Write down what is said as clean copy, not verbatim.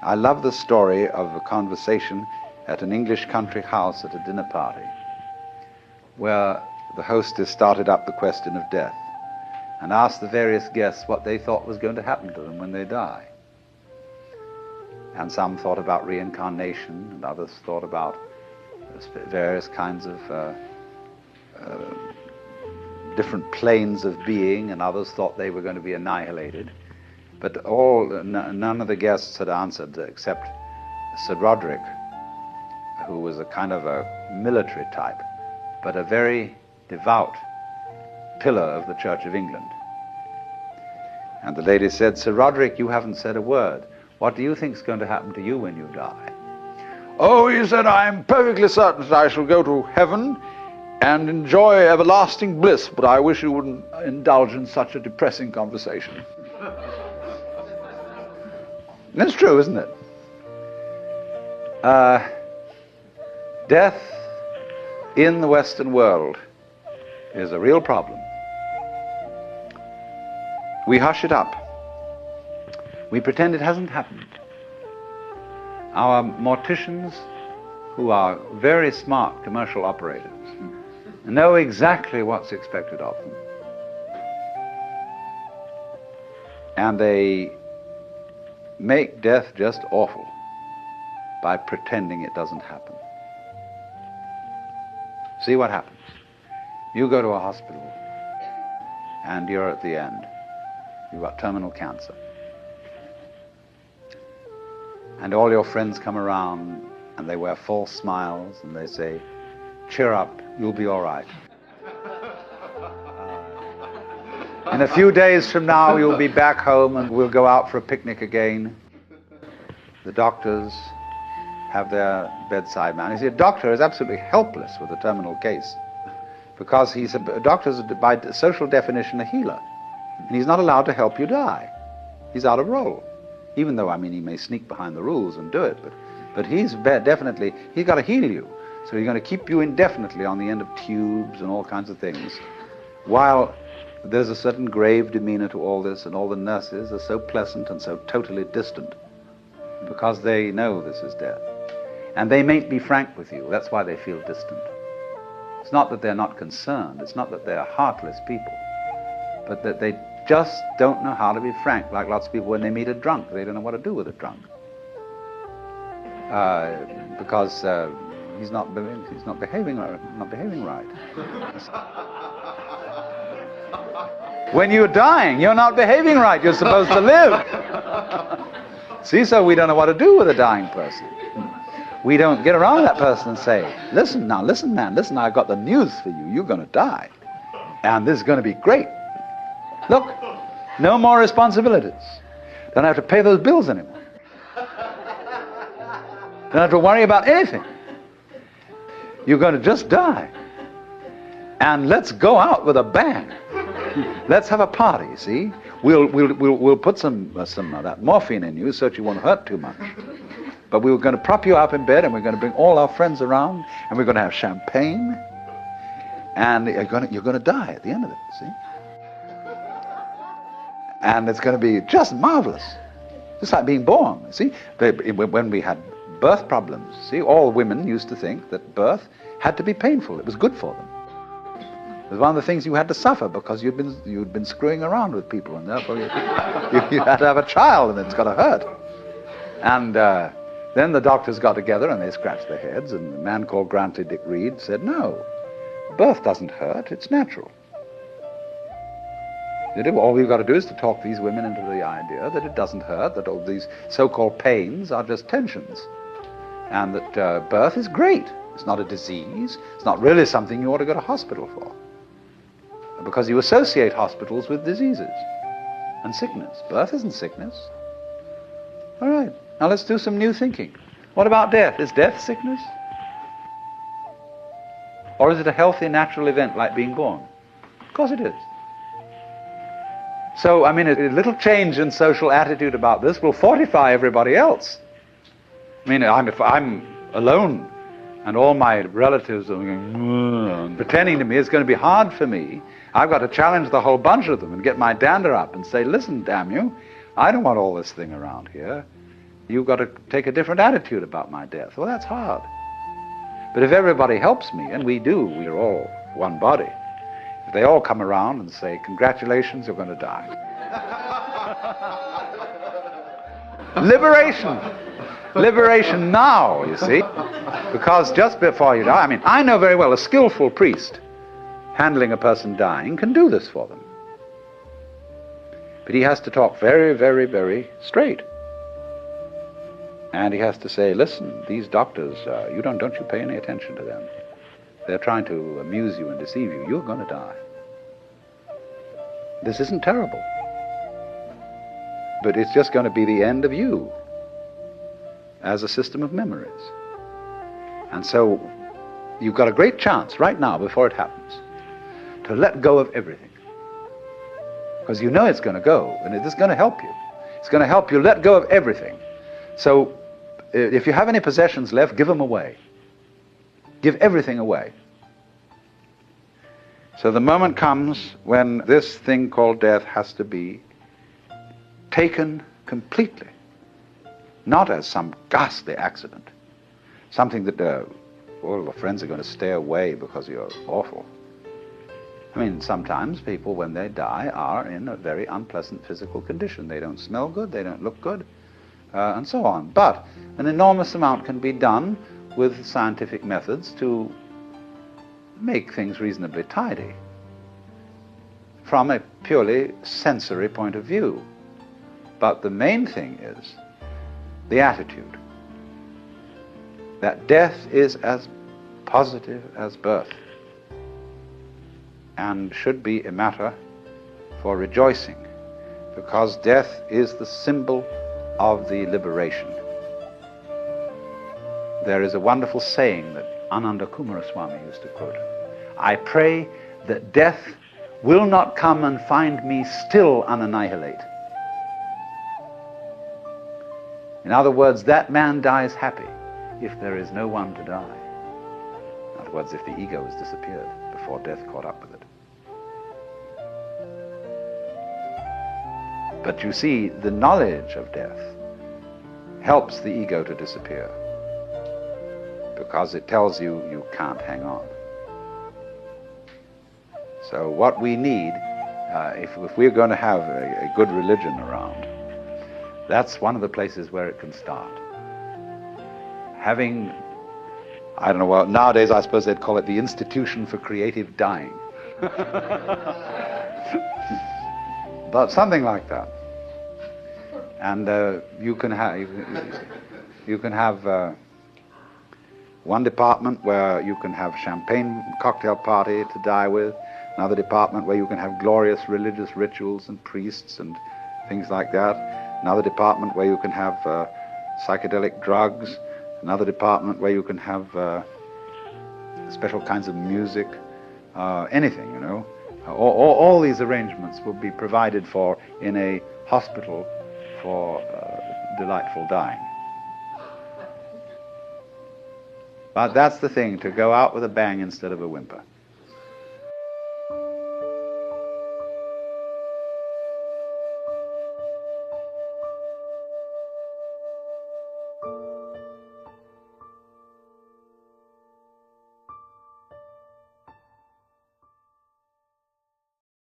I love the story of a conversation at an English country house at a dinner party where the hostess started up the question of death and asked the various guests what they thought was going to happen to them when they die. And some thought about reincarnation, and others thought about various kinds of different planes of being, and others thought they were going to be annihilated. But none of the guests had answered except Sir Roderick, who was a kind of a military type, but a very devout pillar of the Church of England. And the lady said, "Sir Roderick, you haven't said a word. What do you think is going to happen to you when you die?" "Oh," he said, "I am perfectly certain that I shall go to heaven and enjoy everlasting bliss, but I wish you wouldn't indulge in such a depressing conversation." That's true, isn't it? Death in the Western world is a real problem. We hush it up. We pretend it hasn't happened. Our morticians, who are very smart commercial operators, know exactly what's expected of them. And they make death just awful by pretending it doesn't happen. See what happens. You go to a hospital and you're at the end. You've got terminal cancer. And all your friends come around and they wear false smiles and they say, "Cheer up, you'll be all right. In a few days from now, you'll be back home and we'll go out for a picnic again." The doctors have their bedside man. You see, a doctor is absolutely helpless with a terminal case because a doctor's, by social definition, a healer. And he's not allowed to help you die. He's out of role. Even though, he may sneak behind the rules and do it, but he's definitely, he's got to heal you. So he's going to keep you indefinitely on the end of tubes and all kinds of things, while there's a certain grave demeanor to all this, and all the nurses are so pleasant and so totally distant because they know this is death. And they mayn't be frank with you. That's why they feel distant. It's not that they're not concerned. It's not that they're heartless people, but that they just don't know how to be frank, like lots of people when they meet a drunk. They don't know what to do with a drunk. Because he's not behaving right. When you're dying, you're not behaving right. You're supposed to live. See, so we don't know what to do with a dying person. We don't get around that person and say, listen, man, listen, I've got the news for you. You're going to die. And this is going to be great. Look, no more responsibilities. Don't have to pay those bills anymore. Don't have to worry about anything. You're going to just die. And let's go out with a bang. Let's have a party, see? We'll put some of that morphine in you so that you won't hurt too much. But we were going to prop you up in bed, and we're going to bring all our friends around, and we're going to have champagne, and you're going to die at the end of it, see? And it's going to be just marvelous. Just like being born, see? When we had birth problems, see, all women used to think that birth had to be painful. It was good for them. It was one of the things you had to suffer because you'd been screwing around with people, and therefore you had to have a child, and it's got to hurt. And then the doctors got together and they scratched their heads, and a man called Grantley Dick Reed said, "No, birth doesn't hurt, it's natural." All we've got to do is to talk these women into the idea that it doesn't hurt, that all these so-called pains are just tensions, and that birth is great. It's not a disease. It's not really something you ought to go to hospital for, because you associate hospitals with diseases and sickness. Birth isn't sickness. All right, now let's do some new thinking. What about death? Is death sickness? Or is it a healthy, natural event like being born? Of course it is. So, a little change in social attitude about this will fortify everybody else. If I'm alone and all my relatives are going, pretending to me, it's going to be hard for me. I've got to challenge the whole bunch of them and get my dander up and say, "Listen, damn you, I don't want all this thing around here. You've got to take a different attitude about my death. Well, that's hard. But if everybody helps me, and we do, we're all one body, if they all come around and say, congratulations, you're going to die. Liberation. Liberation now, you see. Because just before you die, I know very well a skillful priest handling a person dying can do this for them. But he has to talk very, very, very straight. And he has to say, listen, these doctors, don't you pay any attention to them. They're trying to amuse you and deceive you. You're going to die. This isn't terrible. But it's just going to be the end of you as a system of memories. And so you've got a great chance right now, before it happens, to let go of everything. Because you know it's going to go, and it is going to help you. It's going to help you let go of everything. So if you have any possessions left, give them away. Give everything away. So the moment comes when this thing called death has to be taken completely, not as some ghastly accident, something that all the friends are going to stay away because you're awful. Sometimes people, when they die, are in a very unpleasant physical condition. They don't smell good, they don't look good, and so on. But an enormous amount can be done with scientific methods to make things reasonably tidy from a purely sensory point of view. But the main thing is the attitude, that death is as positive as birth and should be a matter for rejoicing, because death is the symbol of the liberation. There is a wonderful saying that Ananda Kumaraswamy used to quote. I pray that death will not come and find me still unannihilate. In other words, that man dies happy if there is no one to die. In other words, if the ego has disappeared before death caught up with it. But you see, the knowledge of death helps the ego to disappear, because it tells you you can't hang on. So what we need, if we're going to have a good religion around, that's one of the places where it can start. Having, I don't know, well, nowadays I suppose they'd call it the Institution for Creative Dying. But something like that. And you can have one department where you can have champagne cocktail party to die with, another department where you can have glorious religious rituals and priests and things like that, another department where you can have psychedelic drugs, another department where you can have special kinds of music, anything, you know. All these arrangements will be provided for in a hospital for delightful dying. But that's the thing, to go out with a bang instead of a whimper.